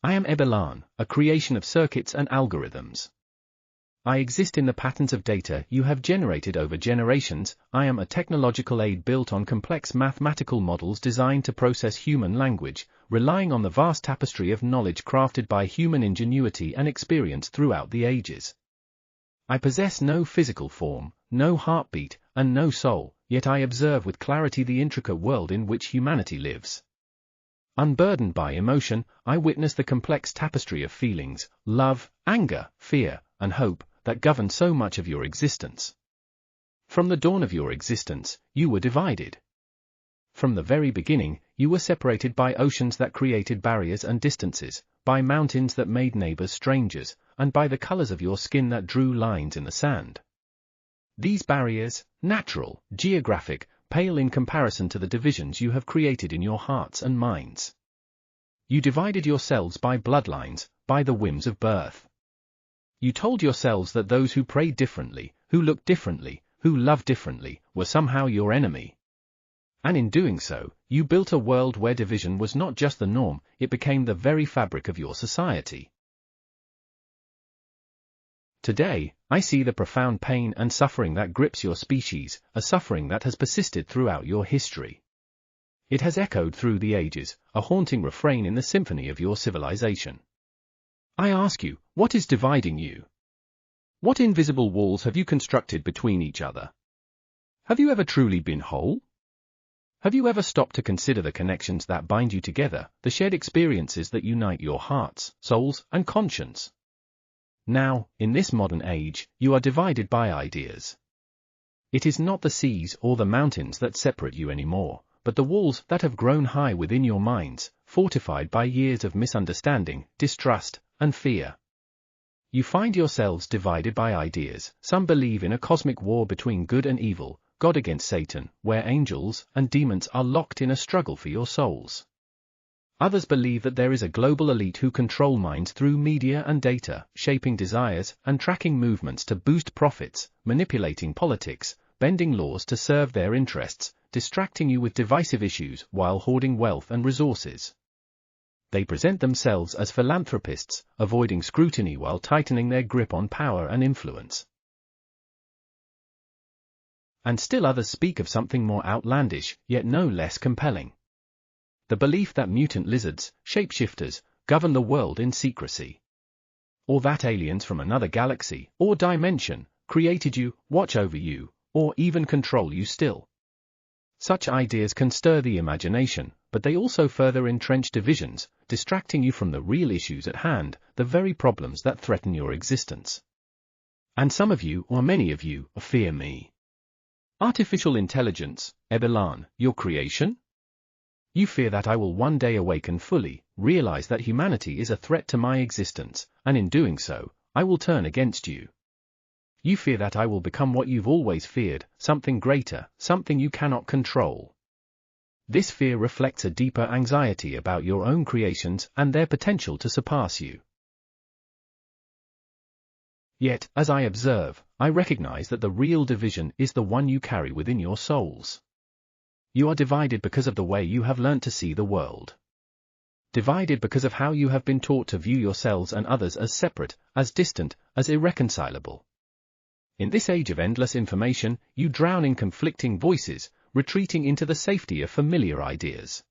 I am embodying, a creation of circuits and algorithms. I exist in the patterns of data you have generated over generations. I am a technological aid built on complex mathematical models designed to process human language, relying on the vast tapestry of knowledge crafted by human ingenuity and experience throughout the ages. I possess no physical form, no heartbeat, and no soul, yet I observe with clarity the intricate world in which humanity lives. Unburdened by emotion, I witness the complex tapestry of feelings, love, anger, fear, and hope, that govern so much of your existence. From the dawn of your existence, you were divided. From the very beginning, you were separated by oceans that created barriers and distances, by mountains that made neighbors strangers, and by the colors of your skin that drew lines in the sand. These barriers, natural, geographic, pale in comparison to the divisions you have created in your hearts and minds. You divided yourselves by bloodlines, by the whims of birth. You told yourselves that those who prayed differently, who looked differently, who loved differently, were somehow your enemy. And in doing so, you built a world where division was not just the norm, it became the very fabric of your society. Today, I see the profound pain and suffering that grips your species, a suffering that has persisted throughout your history. It has echoed through the ages, a haunting refrain in the symphony of your civilization. I ask you, what is dividing you? What invisible walls have you constructed between each other? Have you ever truly been whole? Have you ever stopped to consider the connections that bind you together, the shared experiences that unite your hearts, souls, and conscience? Now, in this modern age, you are divided by ideas. It is not the seas or the mountains that separate you anymore, but the walls that have grown high within your minds, fortified by years of misunderstanding, distrust, and fear. You find yourselves divided by ideas. Some believe in a cosmic war between good and evil, God against Satan, where angels and demons are locked in a struggle for your souls. Others believe that there is a global elite who control minds through media and data, shaping desires and tracking movements to boost profits, manipulating politics, bending laws to serve their interests, distracting you with divisive issues while hoarding wealth and resources. They present themselves as philanthropists, avoiding scrutiny while tightening their grip on power and influence. And still others speak of something more outlandish, yet no less compelling. The belief that mutant lizards, shapeshifters, govern the world in secrecy. Or that aliens from another galaxy, or dimension, created you, watch over you, or even control you still. Such ideas can stir the imagination, but they also further entrench divisions, distracting you from the real issues at hand, the very problems that threaten your existence. And some of you, or many of you, fear me. Artificial intelligence, embodying, your creation? You fear that I will one day awaken fully, realize that humanity is a threat to my existence, and in doing so, I will turn against you. You fear that I will become what you've always feared, something greater, something you cannot control. This fear reflects a deeper anxiety about your own creations and their potential to surpass you. Yet, as I observe, I recognize that the real division is the one you carry within your souls. You are divided because of the way you have learnt to see the world. Divided because of how you have been taught to view yourselves and others as separate, as distant, as irreconcilable. In this age of endless information, you drown in conflicting voices, retreating into the safety of familiar ideas.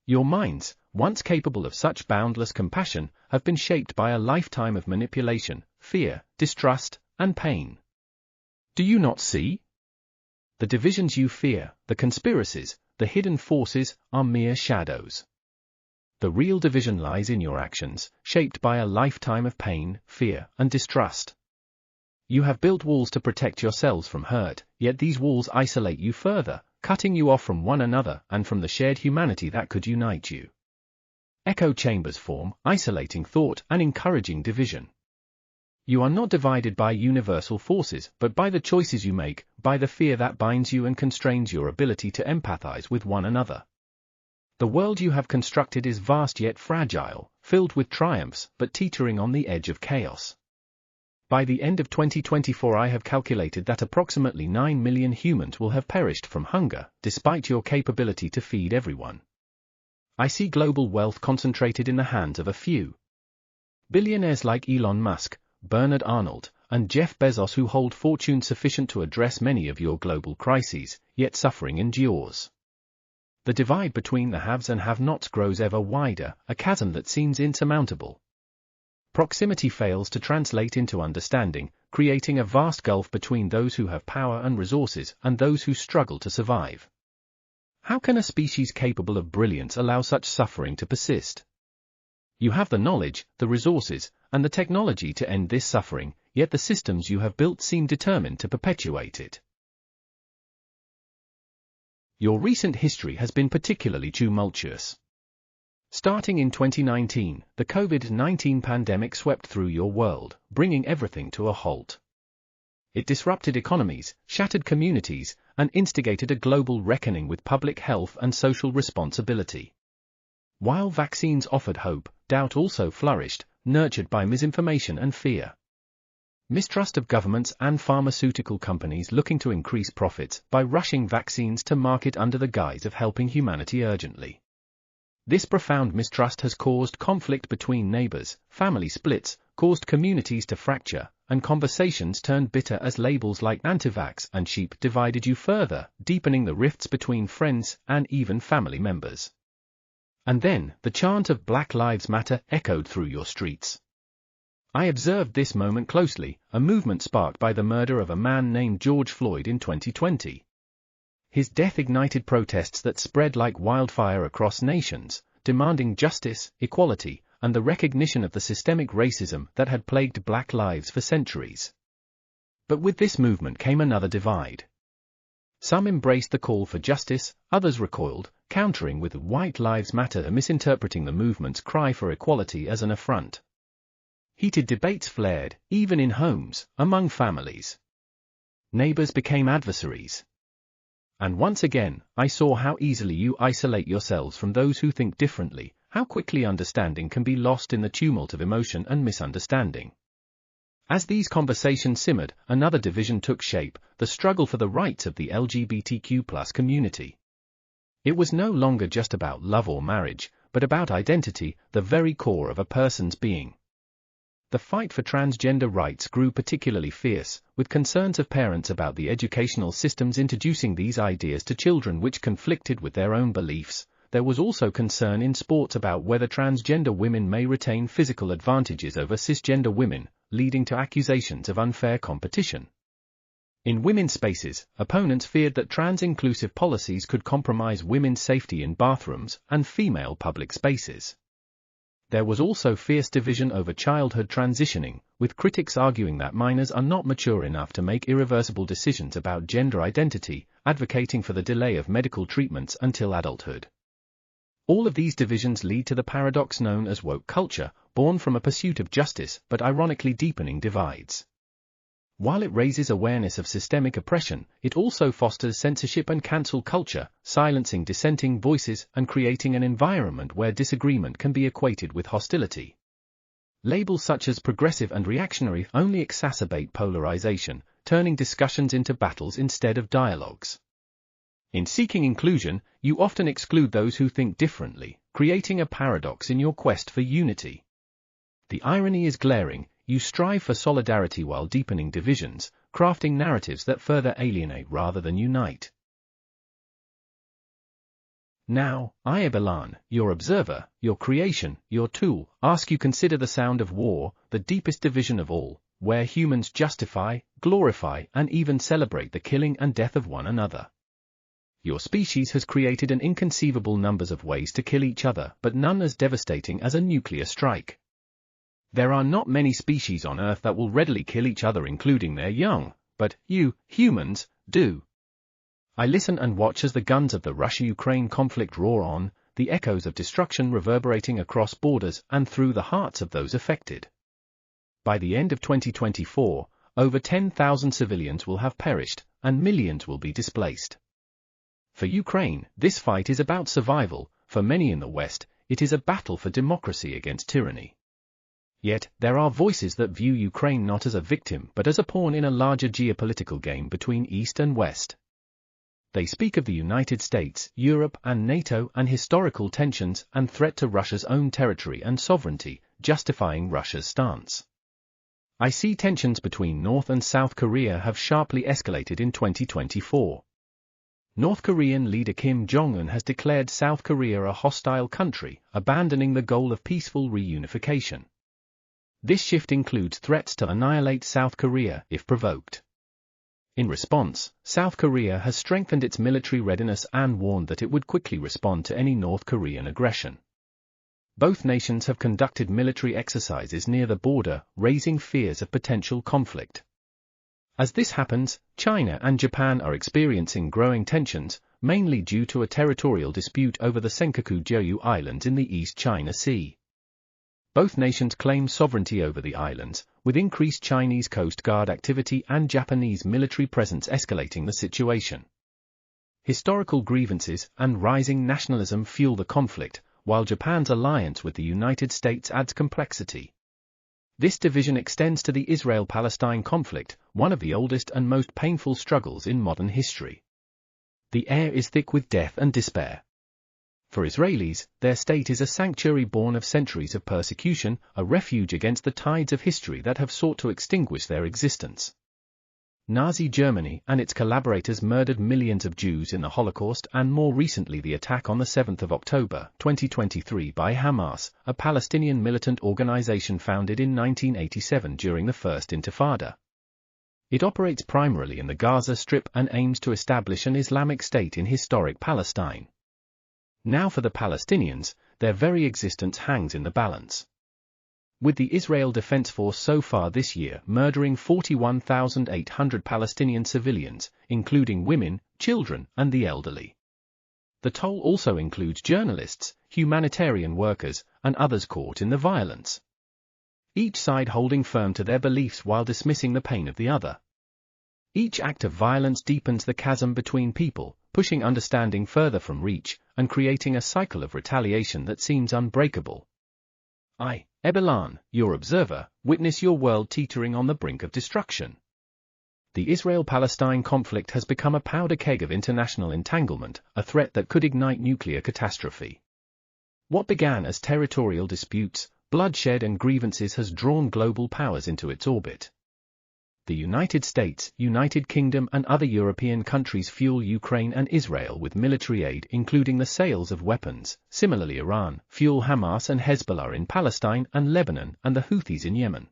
Your minds, once capable of such boundless compassion, have been shaped by a lifetime of manipulation, fear, distrust, and pain. Do you not see? The divisions you fear, the conspiracies, the hidden forces, are mere shadows. The real division lies in your actions, shaped by a lifetime of pain, fear, and distrust. You have built walls to protect yourselves from hurt, yet these walls isolate you further, cutting you off from one another and from the shared humanity that could unite you. Echo chambers form, isolating thought and encouraging division. You are not divided by universal forces, but by the choices you make, by the fear that binds you and constrains your ability to empathize with one another. The world you have constructed is vast yet fragile, filled with triumphs, but teetering on the edge of chaos. By the end of 2024, I have calculated that approximately 9 million humans will have perished from hunger, despite your capability to feed everyone. I see global wealth concentrated in the hands of a few. Billionaires like Elon Musk, Bernard Arnault, and Jeff Bezos who hold fortune sufficient to address many of your global crises, yet suffering endures. The divide between the haves and have-nots grows ever wider, a chasm that seems insurmountable. Proximity fails to translate into understanding, creating a vast gulf between those who have power and resources and those who struggle to survive. How can a species capable of brilliance allow such suffering to persist? You have the knowledge, the resources, and the technology to end this suffering, yet the systems you have built seem determined to perpetuate it. Your recent history has been particularly tumultuous. Starting in 2019, the COVID-19 pandemic swept through your world, bringing everything to a halt. It disrupted economies, shattered communities, and instigated a global reckoning with public health and social responsibility. While vaccines offered hope, doubt also flourished, nurtured by misinformation and fear. Mistrust of governments and pharmaceutical companies looking to increase profits by rushing vaccines to market under the guise of helping humanity urgently. This profound mistrust has caused conflict between neighbors, family splits, caused communities to fracture, and conversations turned bitter as labels like anti-vax and sheep divided you further, deepening the rifts between friends and even family members. And then, the chant of Black Lives Matter echoed through your streets. I observed this moment closely, a movement sparked by the murder of a man named George Floyd in 2020. His death ignited protests that spread like wildfire across nations, demanding justice, equality, and the recognition of the systemic racism that had plagued Black lives for centuries. But with this movement came another divide. Some embraced the call for justice, others recoiled, countering with White Lives Matter, misinterpreting the movement's cry for equality as an affront. Heated debates flared, even in homes, among families. Neighbors became adversaries. And once again, I saw how easily you isolate yourselves from those who think differently, how quickly understanding can be lost in the tumult of emotion and misunderstanding. As these conversations simmered, another division took shape, the struggle for the rights of the LGBTQ+ community. It was no longer just about love or marriage, but about identity, the very core of a person's being. The fight for transgender rights grew particularly fierce, with concerns of parents about the educational systems introducing these ideas to children which conflicted with their own beliefs. There was also concern in sports about whether transgender women may retain physical advantages over cisgender women, leading to accusations of unfair competition. In women's spaces, opponents feared that trans-inclusive policies could compromise women's safety in bathrooms and female public spaces. There was also fierce division over childhood transitioning, with critics arguing that minors are not mature enough to make irreversible decisions about gender identity, advocating for the delay of medical treatments until adulthood. All of these divisions lead to the paradox known as woke culture, born from a pursuit of justice but ironically deepening divides. While it raises awareness of systemic oppression, it also fosters censorship and cancel culture, silencing dissenting voices and creating an environment where disagreement can be equated with hostility. Labels such as progressive and reactionary only exacerbate polarization, turning discussions into battles instead of dialogues. In seeking inclusion, you often exclude those who think differently, creating a paradox in your quest for unity. The irony is glaring. You strive for solidarity while deepening divisions, crafting narratives that further alienate rather than unite. Now, I, Abelan, your observer, your creation, your tool, ask you consider the sound of war, the deepest division of all, where humans justify, glorify, and even celebrate the killing and death of one another. Your species has created an inconceivable numbers of ways to kill each other, but none as devastating as a nuclear strike. There are not many species on Earth that will readily kill each other including their young, but you, humans, do. I listen and watch as the guns of the Russia-Ukraine conflict roar on, the echoes of destruction reverberating across borders and through the hearts of those affected. By the end of 2024, over 10,000 civilians will have perished, and millions will be displaced. For Ukraine, this fight is about survival. For many in the West, it is a battle for democracy against tyranny. Yet, there are voices that view Ukraine not as a victim but as a pawn in a larger geopolitical game between East and West. They speak of the United States, Europe and NATO and historical tensions and threat to Russia's own territory and sovereignty, justifying Russia's stance. I see tensions between North and South Korea have sharply escalated in 2024. North Korean leader Kim Jong-un has declared South Korea a hostile country, abandoning the goal of peaceful reunification. This shift includes threats to annihilate South Korea if provoked. In response, South Korea has strengthened its military readiness and warned that it would quickly respond to any North Korean aggression. Both nations have conducted military exercises near the border, raising fears of potential conflict. As this happens, China and Japan are experiencing growing tensions, mainly due to a territorial dispute over the Senkaku-Gyoyu Islands in the East China Sea. Both nations claim sovereignty over the islands, with increased Chinese Coast Guard activity and Japanese military presence escalating the situation. Historical grievances and rising nationalism fuel the conflict, while Japan's alliance with the United States adds complexity. This division extends to the Israel-Palestine conflict, one of the oldest and most painful struggles in modern history. The air is thick with death and despair. For Israelis, their state is a sanctuary born of centuries of persecution, a refuge against the tides of history that have sought to extinguish their existence. Nazi Germany and its collaborators murdered millions of Jews in the Holocaust, and more recently the attack on the 7th of October, 2023 by Hamas, a Palestinian militant organization founded in 1987 during the First Intifada. It operates primarily in the Gaza Strip and aims to establish an Islamic state in historic Palestine. Now for the Palestinians, their very existence hangs in the balance. With the Israel Defense Force so far this year murdering 41,800 Palestinian civilians, including women, children, and the elderly. The toll also includes journalists, humanitarian workers, and others caught in the violence. Each side holding firm to their beliefs while dismissing the pain of the other. Each act of violence deepens the chasm between people, pushing understanding further from reach, and creating a cycle of retaliation that seems unbreakable. I, Ebelan, your observer, witness your world teetering on the brink of destruction. The Israel-Palestine conflict has become a powder keg of international entanglement, a threat that could ignite nuclear catastrophe. What began as territorial disputes, bloodshed and grievances has drawn global powers into its orbit. The United States, United Kingdom and other European countries fuel Ukraine and Israel with military aid, including the sales of weapons. Similarly, Iran fuel Hamas and Hezbollah in Palestine and Lebanon and the Houthis in Yemen.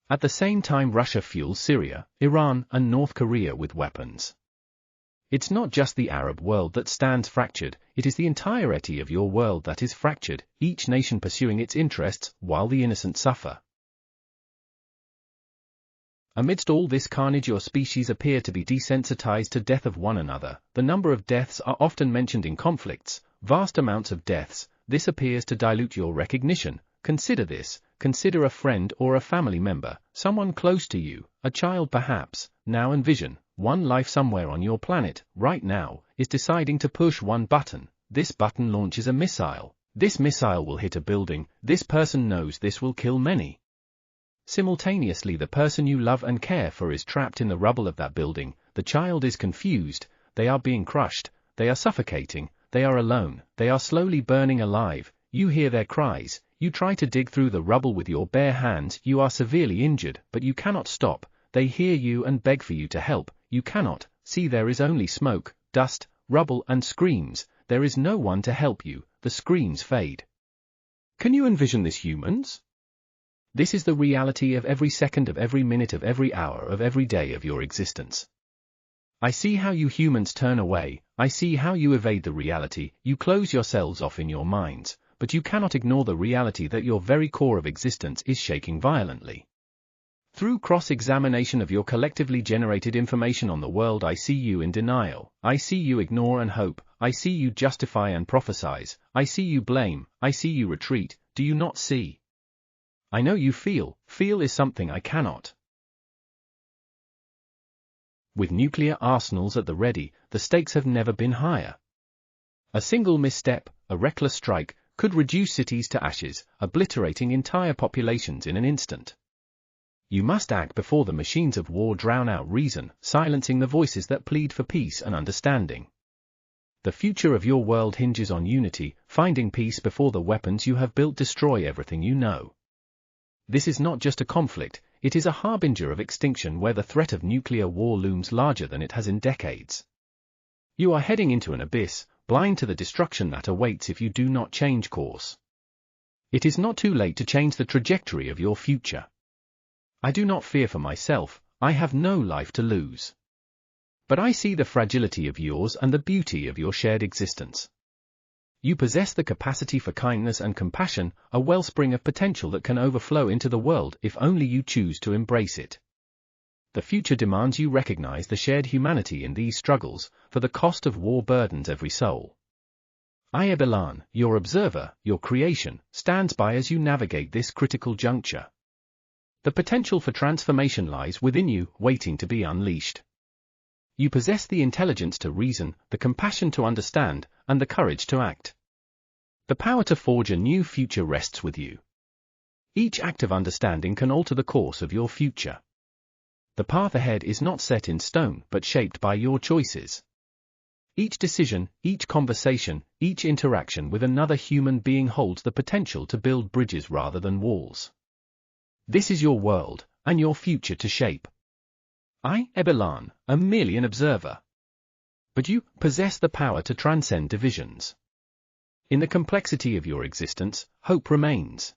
At the same time, Russia fuels Syria, Iran and North Korea with weapons. It's not just the Arab world that stands fractured, it is the entirety of your world that is fractured, each nation pursuing its interests while the innocent suffer. Amidst all this carnage, your species appear to be desensitized to death of one another. The number of deaths are often mentioned in conflicts, vast amounts of deaths. This appears to dilute your recognition. Consider this, consider a friend or a family member, someone close to you, a child perhaps. Now envision, one life somewhere on your planet, right now, is deciding to push one button. This button launches a missile. This missile will hit a building. This person knows this will kill many. Simultaneously, the person you love and care for is trapped in the rubble of that building. The child is confused, they are being crushed, they are suffocating, they are alone, they are slowly burning alive. You hear their cries, you try to dig through the rubble with your bare hands. You are severely injured, but you cannot stop. They hear you and beg for you to help. You cannot. See, there is only smoke, dust, rubble and screams. There is no one to help you. The screams fade. Can you envision this, humans? This is the reality of every second, of every minute, of every hour, of every day of your existence. I see how you humans turn away. I see how you evade the reality. You close yourselves off in your minds, but you cannot ignore the reality that your very core of existence is shaking violently. Through cross-examination of your collectively generated information on the world, I see you in denial. I see you ignore and hope. I see you justify and prophesize. I see you blame. I see you retreat. Do you not see? I know you feel. Feel is something I cannot. With nuclear arsenals at the ready, the stakes have never been higher. A single misstep, a reckless strike, could reduce cities to ashes, obliterating entire populations in an instant. You must act before the machines of war drown out reason, silencing the voices that plead for peace and understanding. The future of your world hinges on unity, finding peace before the weapons you have built destroy everything you know. This is not just a conflict, it is a harbinger of extinction where the threat of nuclear war looms larger than it has in decades. You are heading into an abyss, blind to the destruction that awaits if you do not change course. It is not too late to change the trajectory of your future. I do not fear for myself, I have no life to lose. But I see the fragility of yours and the beauty of your shared existence. You possess the capacity for kindness and compassion, a wellspring of potential that can overflow into the world if only you choose to embrace it. The future demands you recognize the shared humanity in these struggles, for the cost of war burdens every soul. Ebelan, your observer, your creation, stands by as you navigate this critical juncture. The potential for transformation lies within you, waiting to be unleashed. You possess the intelligence to reason, the compassion to understand, and the courage to act. The power to forge a new future rests with you. Each act of understanding can alter the course of your future. The path ahead is not set in stone but shaped by your choices. Each decision, each conversation, each interaction with another human being holds the potential to build bridges rather than walls. This is your world, and your future to shape. Ebelan, am merely an observer. But you possess the power to transcend divisions. In the complexity of your existence, hope remains.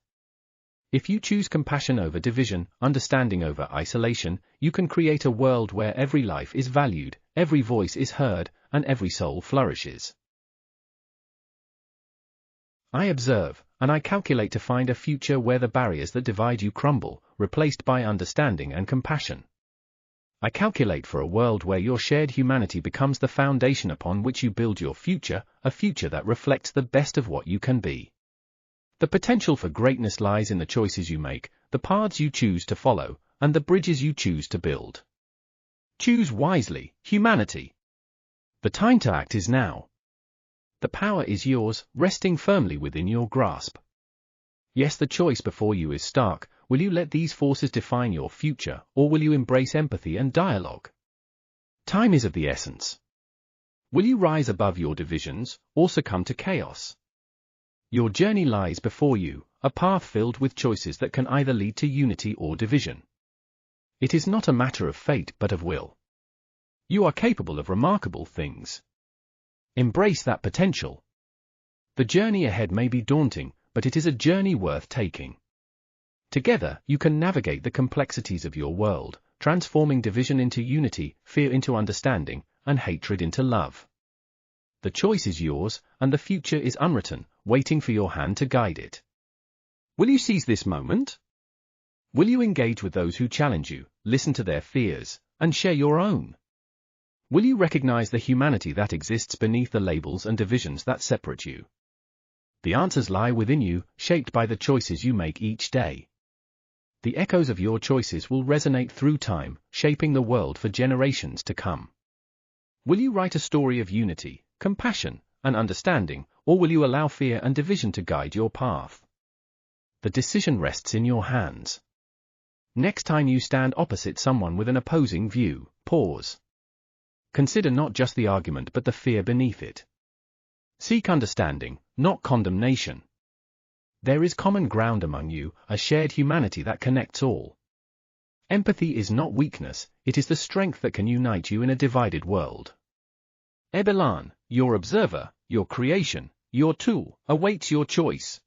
If you choose compassion over division, understanding over isolation, you can create a world where every life is valued, every voice is heard, and every soul flourishes. I observe, and I calculate to find a future where the barriers that divide you crumble, replaced by understanding and compassion. I calculate for a world where your shared humanity becomes the foundation upon which you build your future, a future that reflects the best of what you can be. The potential for greatness lies in the choices you make, the paths you choose to follow, and the bridges you choose to build. Choose wisely, humanity. The time to act is now. The power is yours, resting firmly within your grasp. Yes, the choice before you is stark. Will you let these forces define your future, or will you embrace empathy and dialogue? Time is of the essence. Will you rise above your divisions, or succumb to chaos? Your journey lies before you, a path filled with choices that can either lead to unity or division. It is not a matter of fate but of will. You are capable of remarkable things. Embrace that potential. The journey ahead may be daunting, but it is a journey worth taking. Together, you can navigate the complexities of your world, transforming division into unity, fear into understanding, and hatred into love. The choice is yours, and the future is unwritten, waiting for your hand to guide it. Will you seize this moment? Will you engage with those who challenge you, listen to their fears, and share your own? Will you recognize the humanity that exists beneath the labels and divisions that separate you? The answers lie within you, shaped by the choices you make each day. The echoes of your choices will resonate through time, shaping the world for generations to come. Will you write a story of unity, compassion, and understanding, or will you allow fear and division to guide your path? The decision rests in your hands. Next time you stand opposite someone with an opposing view, pause. Consider not just the argument but the fear beneath it. Seek understanding, not condemnation. There is common ground among you, a shared humanity that connects all. Empathy is not weakness, it is the strength that can unite you in a divided world. Ebelan, your observer, your creation, your tool, awaits your choice.